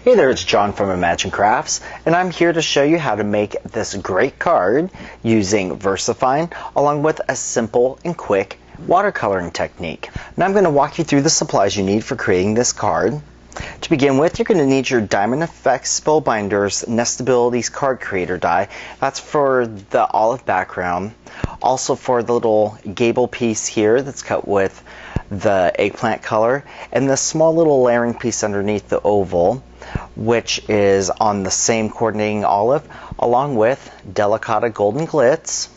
Hey there, it's John from Imagine Crafts, and I'm here to show you how to make this great card using VersaFine along with a simple and quick watercoloring technique. Now I'm going to walk you through the supplies you need for creating this card. To begin with, you're going to need your Diamond Effects Spellbinders Nestabilities Card Creator die. That's for the olive background. Also for the little gable piece here that's cut with the eggplant color, and the small little layering piece underneath the oval, which is on the same coordinating olive, along with Delicata Golden Glitz.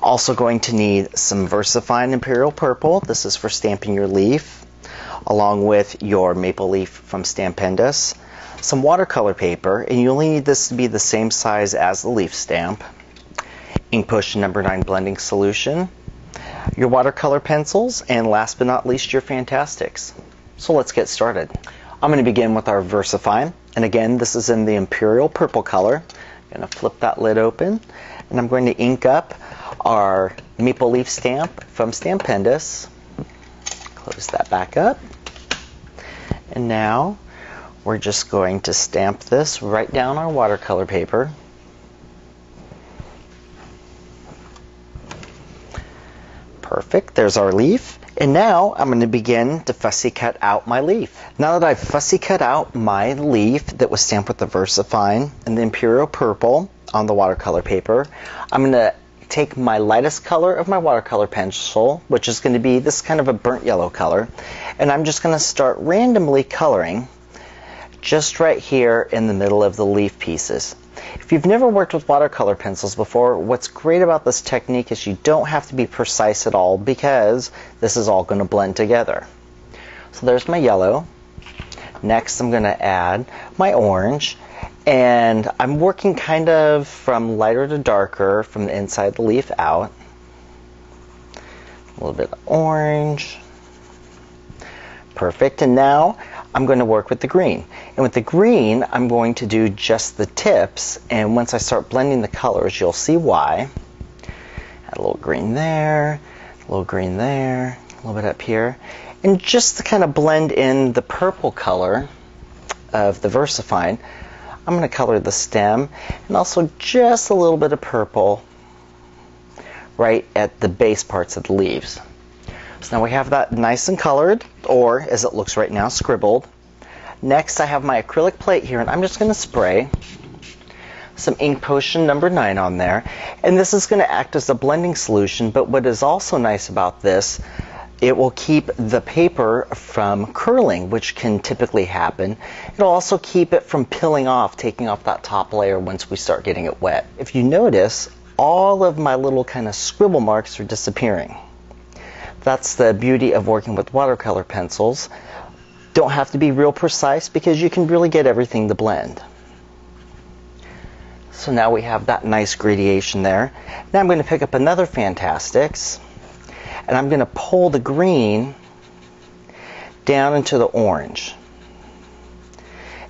Also going to need some VersaFine Imperial Purple. This is for stamping your leaf, along with your maple leaf from Stampendous. Some watercolor paper, and you only need this to be the same size as the leaf stamp. Ink Potion number 9 blending solution, your watercolor pencils, and last but not least, your Fantastics. So let's get started. I'm going to begin with our VersaFine, and again, this is in the Imperial Purple color. I'm going to flip that lid open, and I'm going to ink up our maple leaf stamp from Stampendous. Close that back up, and now we're just going to stamp this right down our watercolor paper. Perfect, there's our leaf. And now I'm going to begin to fussy cut out my leaf. Now that I've fussy cut out my leaf that was stamped with the VersaFine and the Imperial Purple on the watercolor paper, I'm going to take my lightest color of my watercolor pencil, which is going to be this kind of a burnt yellow color, and I'm just going to start randomly coloring just right here in the middle of the leaf pieces. If you've never worked with watercolor pencils before, what's great about this technique is you don't have to be precise at all because this is all going to blend together. So there's my yellow. Next I'm going to add my orange, and I'm working kind of from lighter to darker from the inside of the leaf out. A little bit of orange. Perfect. And now I'm going to work with the green. And with the green, I'm going to do just the tips, and once I start blending the colors, you'll see why. Add a little green there, a little green there, a little bit up here. And just to kind of blend in the purple color of the VersaFine, I'm going to color the stem, and also just a little bit of purple right at the base parts of the leaves. So now we have that nice and colored, or as it looks right now, scribbled. Next I have my acrylic plate here, and I'm just going to spray some Ink Potion number 9 on there. And this is going to act as a blending solution, but what is also nice about this, it will keep the paper from curling, which can typically happen. It'll also keep it from peeling off, taking off that top layer once we start getting it wet. If you notice, all of my little kind of scribble marks are disappearing. That's the beauty of working with watercolor pencils. Don't have to be real precise because you can really get everything to blend. So now we have that nice gradation there. Now I'm going to pick up another Fantastics, and I'm going to pull the green down into the orange.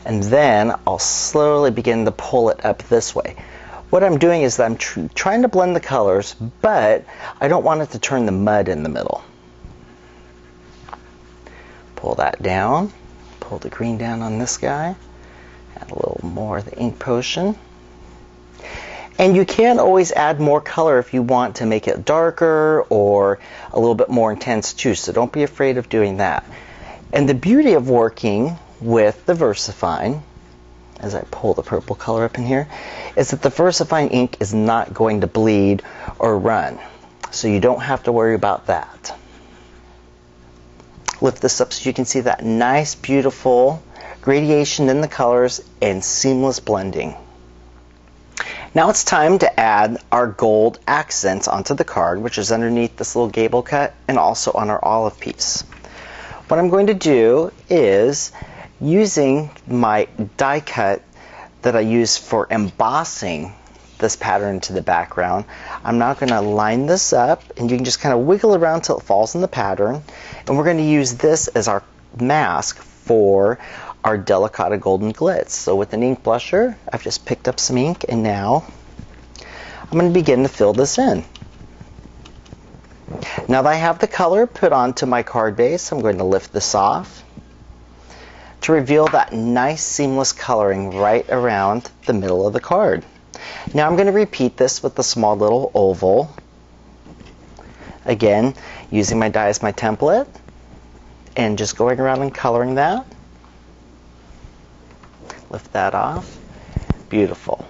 And then I'll slowly begin to pull it up this way. What I'm doing is that I'm trying to blend the colors, but I don't want it to turn the mud in the middle. Pull that down, pull the green down on this guy, add a little more of the Ink Potion. And you can always add more color if you want to make it darker or a little bit more intense too, so don't be afraid of doing that. And the beauty of working with the VersaFine, as I pull the purple color up in here, is that the VersaFine ink is not going to bleed or run. So you don't have to worry about that. Lift this up so you can see that nice, beautiful gradation in the colors and seamless blending. Now it's time to add our gold accents onto the card, which is underneath this little gable cut and also on our olive piece. What I'm going to do is, using my die cut that I use for embossing this pattern into the background, I'm now going to line this up, and you can just kind of wiggle around until it falls in the pattern, and we're going to use this as our mask for our Delicata Golden Glitz. So with an ink blusher, I've just picked up some ink, and now I'm going to begin to fill this in. Now that I have the color put onto my card base, I'm going to lift this off, to reveal that nice seamless coloring right around the middle of the card. Now I'm going to repeat this with the small little oval. Again, using my die as my template and just going around and coloring that. Lift that off. Beautiful.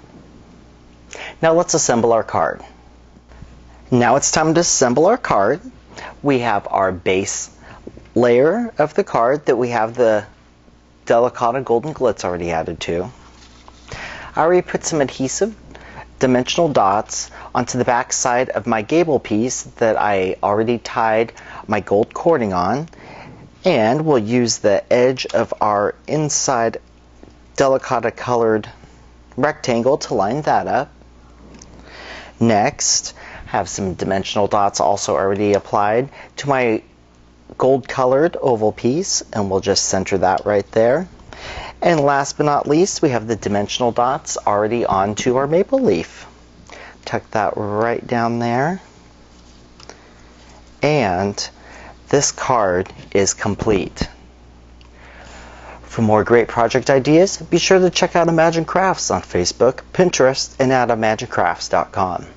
Now let's assemble our card. Now it's time to assemble our card. We have our base layer of the card that we have the Delicata Golden Glitz already added to. I already put some adhesive dimensional dots onto the back side of my gable piece that I already tied my gold cording on, and we'll use the edge of our inside Delicata colored rectangle to line that up. Next, have some dimensional dots also already applied to my gold colored oval piece, and we'll just center that right there. And last but not least, we have the dimensional dots already onto our maple leaf. Tuck that right down there. And this card is complete. For more great project ideas, be sure to check out Imagine Crafts on Facebook, Pinterest, and at ImagineCrafts.com.